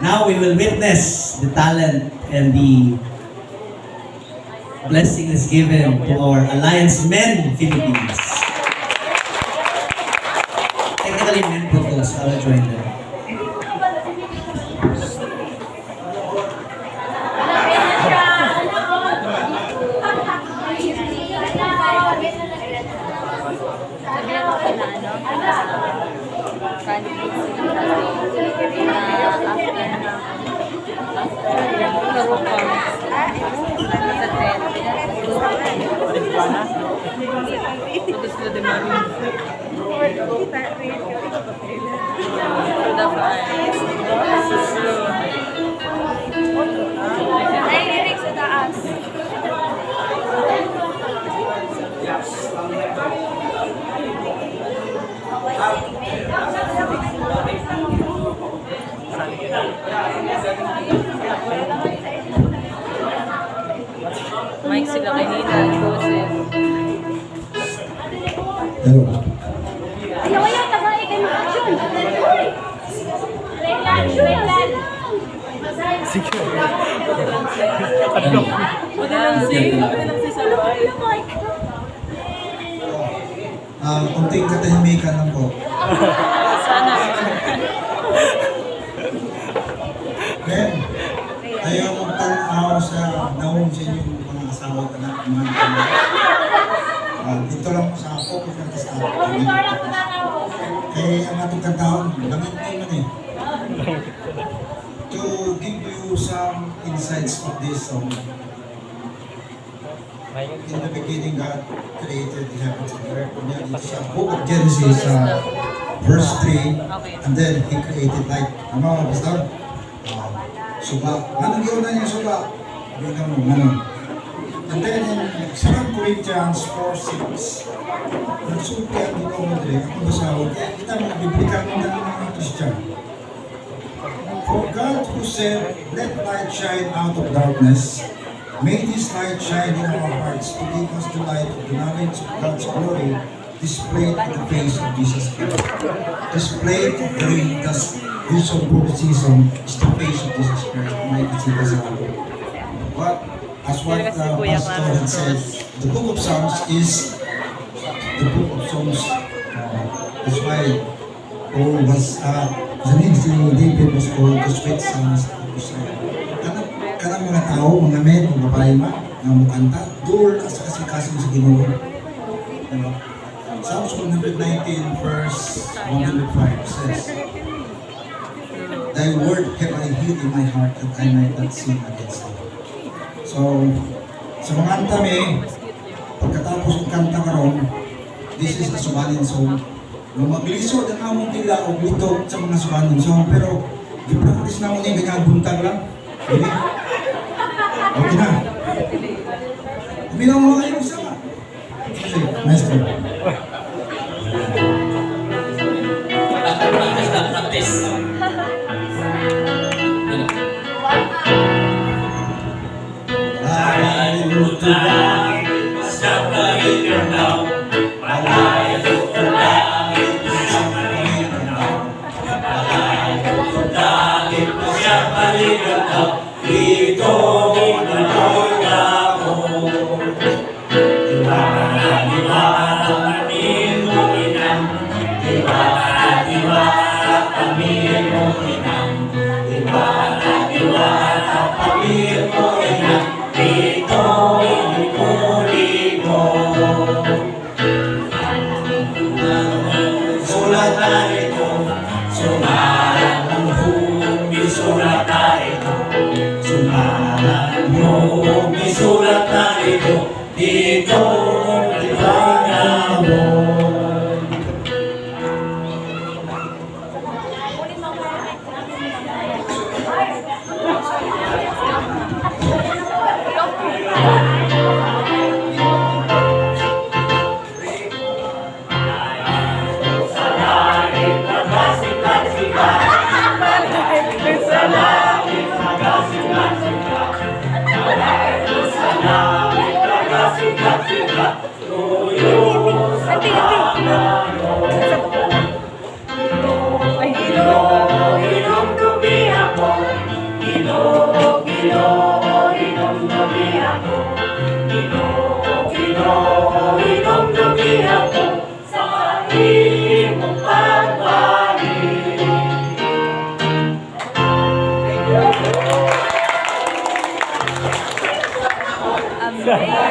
Now we will witness the talent and the blessing is given to our Alliance Men Philippines. Technically men po to, so I'll join them. Mike sila kanina, Joseph. Hello. Ayaw, tagay kayo ng action. Sige. Madalang sa labay. Kunting katahimikan lang po. Sana. Ben, ayaw magtanaw sa naong sa inyong mga asawa at anak, mga anak. Dito lang po sa ako, kung sa ako. Kaya ang atong kataon, langit na yun eh. To give you some insights of this song. In the beginning, God created the heavens and earth. And then it's a book of Genesis, verse 3. And then He created light. Ano, Pastor? Suba. Anong yun na yung suba? Sabi ka mo, ano? And then in 2 Corinthians 4:6, nagsulti ang Ginoo mo dire, ang basahon, kaya kita mga biblikan ng mga Christian. For God who said, let light shine out of darkness, made His light shine in our hearts to give us the light of the knowledge of God's glory displayed in the face of Jesus Christ. Displayed during the Wilson season is the face of Jesus Christ. May kita sa akin. But as what Pastor had said, the book of Psalms is the book of songs. That's why Paul was, the name ni David was called the sweet psalms of Israel. Kanang mga tao, mga men, mga babae ma, nga mukanta, doon sa kasing-kasing sa Ginoo. Psalms 119 verse 105 says, Thy word have I hid in my heart that I might not sin against thee. So, sa mga antame, pagkatapos ng kanta karon, this is a subanin song. Maglisod ang among tila o litog sa mga subanin song, pero di-practice na mo niya ganyan buntag lang. Okay? Okay na. Bilang mo kayo sama. Sige, maestro. Practice. Sulat na ito, dito ibangamon. Sa langit, inumdugi ako, Ginoo, inumdugi ako sa imong pagbalik. Amazing.